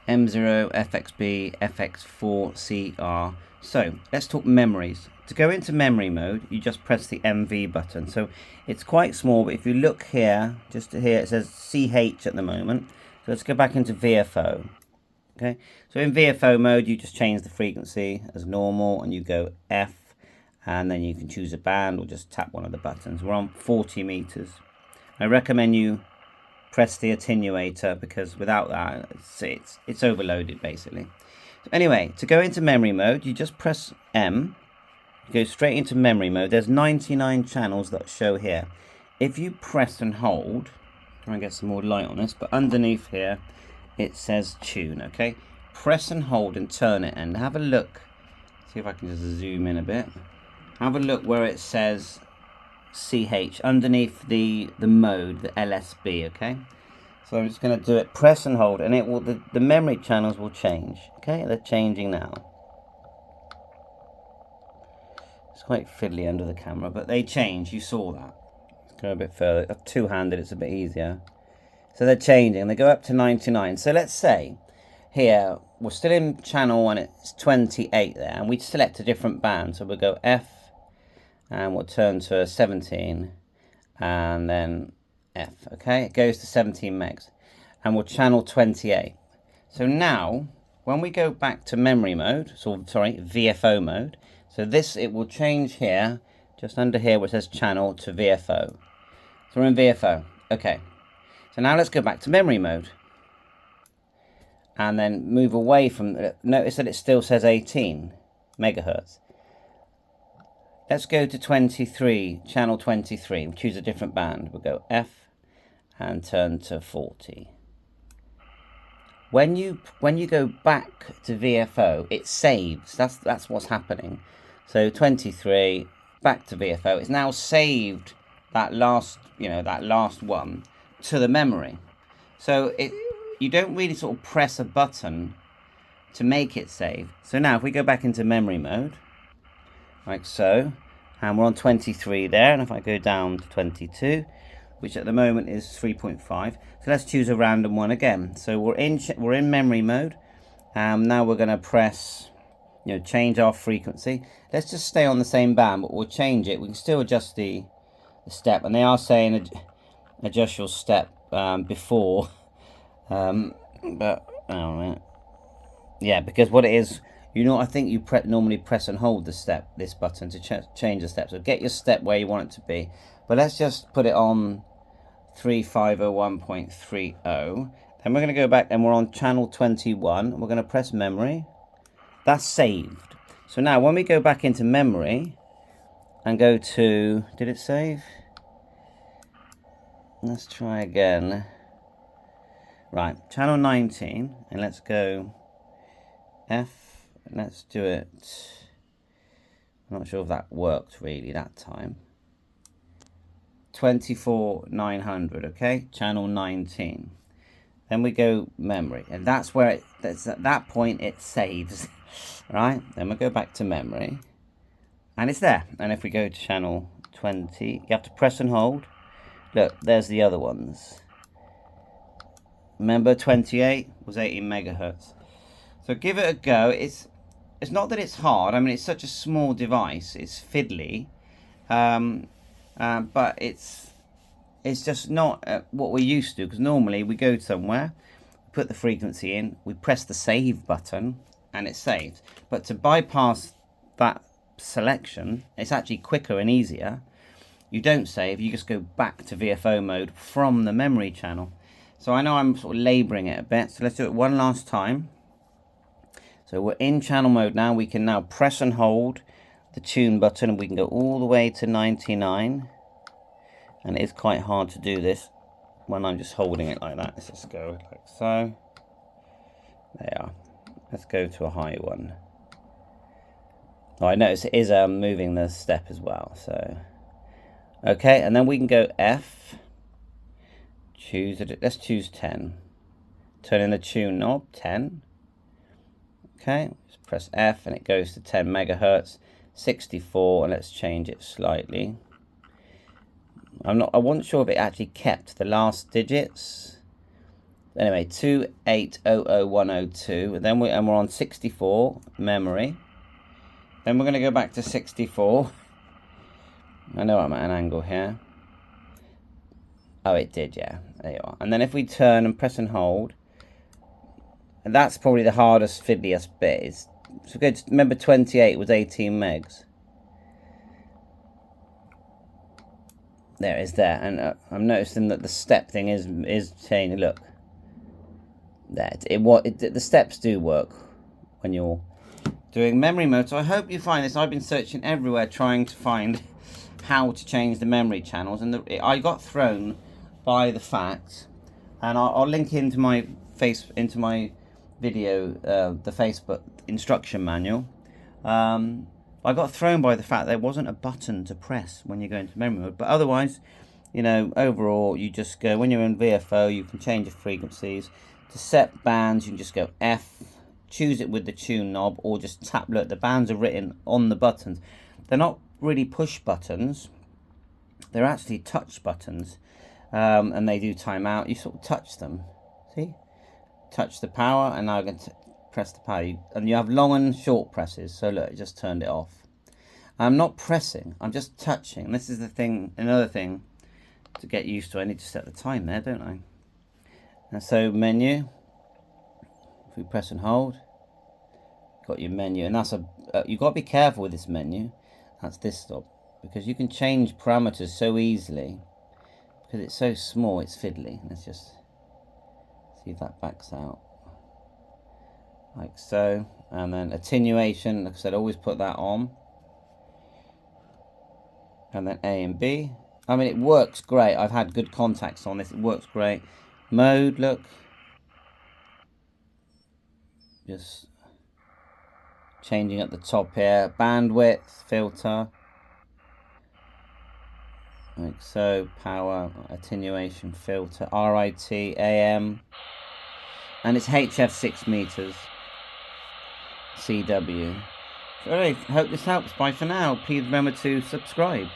M0, FXB, FX-4CR. So let's talk memories. To go into memory mode, you just press the MV button. So it's quite small, but if you look here, just here, it says CH at the moment. So let's go back into VFO. Okay, so in VFO mode, you just change the frequency as normal and you go F, and then you can choose a band or just tap one of the buttons. We're on 40 meters. I recommend you press the attenuator because without that, it's overloaded basically. So anyway, to go into memory mode, you just press M. You go straight into memory mode. There's 99 channels that show here. If you press and hold, try and get some more light on this, but underneath here, it says tune, okay? Press and hold and turn it and have a look. See if I can just zoom in a bit. Have a look where it says CH underneath the mode, the LSB, okay? So I'm just going to do it, press and hold, and it will the memory channels will change, okay? They're changing now. It's quite fiddly under the camera, but they change, you saw that. Let's go a bit further. Two-handed, it's a bit easier. So they're changing, they go up to 99. So let's say here we're still in channel 1, it's 28 there, and we select a different band. So we'll go F, and we'll turn to 17, and then F, okay? It goes to 17 megs, and we'll channel 28. So now, when we go back to memory mode, VFO mode, so this, it will change here, just under here where it says channel to VFO. So we're in VFO, okay. So now let's go back to memory mode. And then move away from, notice that it still says 18 megahertz. Let's go to 23, channel 23. We'll choose a different band. We'll go F and turn to 40. When you go back to VFO, it saves. That's what's happening. So 23, back to VFO. It's now saved that last, that last one to the memory. So you don't really sort of press a button to make it save. So now if we go back into memory mode, like so, and we're on 23 there, and if I go down to 22, which at the moment is 3.5, so let's choose a random one again. So we're in memory mode. Now we're going to press, change our frequency. Let's just stay on the same band, but we'll change it. We can still adjust the step, and they are saying adjust your step before, but yeah, because what it is, I think you normally press and hold this button to change the step. So get your step where you want it to be, but let's just put it on 3501.30. Then we're going to go back and we're on channel 21. We're going to press memory. That's saved. So now when we go back into memory and go to, did it save? Let's try again. Right, channel 19, and let's go F, and let's do it. I'm not sure if that worked really that time. 24900, okay, channel 19. Then we go memory, and that's where that's at that point it saves. Right, then we go back to memory, and it's there. And if we go to channel 20, you have to press and hold. Look, there's the other ones. Remember, 28 was 18 megahertz. So give it a go. It's not that it's hard. I mean, it's such a small device. It's fiddly, but it's just not what we're used to. Because normally we go somewhere, put the frequency in, we press the save button, and it saves. But to bypass that selection, it's actually quicker and easier. You don't save, you just go back to VFO mode from the memory channel. So I know I'm sort of labouring it a bit, so let's do it one last time. So we're in channel mode now. We can now press and hold the tune button, and we can go all the way to 99. And it is quite hard to do this when I'm just holding it like that. Let's just go like so. There. Let's go to a high one. Oh, I notice it is moving the step as well, so... Okay, and then we can go F, choose it, let's choose 10, turn in the tune knob, 10, okay, just press F and it goes to 10 megahertz, 64, and let's change it slightly. I wasn't sure if it actually kept the last digits, Anyway, 2800102. Then we're on 64 memory. Then we're going to go back to 64. I know I'm at an angle here. Oh, it did, yeah. There you are. And then if we turn and press and hold, and that's probably the hardest, fiddliest bit. Is so good. Remember, 28 was 18 megs. There it is there, and I'm noticing that the step thing is changing. Look, there. The steps do work when you're doing memory mode. So I hope you find this. I've been searching everywhere trying to find how to change the memory channels, and I got thrown by the fact, and I'll link into my video the Facebook instruction manual. I got thrown by the fact there wasn't a button to press when you go into memory mode, but otherwise, you know, overall you just go, when you're in VFO you can change the frequencies. To set bands you can just go F, choose it with the tune knob, or just tap. Look, the bands are written on the buttons. They're not really push buttons, they're actually touch buttons, and they do timeout. You sort of touch them, see, touch the power, and now I'm going to press the power, and you have long and short presses. So look, it just turned it off. I'm not pressing, I'm just touching. This is the thing, another thing to get used to. I need to set the time there, don't I? And so menu, if we press and hold, got your menu, and that's you've got to be careful with this menu. That's this stop, because you can change parameters so easily. Because it's so small, it's fiddly. Let's just see if that backs out. Like so. And then attenuation, like I said, always put that on. And then A and B. I mean, it works great. I've had good contacts on this. It works great. Mode, look. Just changing at the top here. Bandwidth, filter. Like so. Power, attenuation, filter, RIT, AM. And it's HF 6 meters. CW. So anyway, hope this helps. Bye for now. Please remember to subscribe.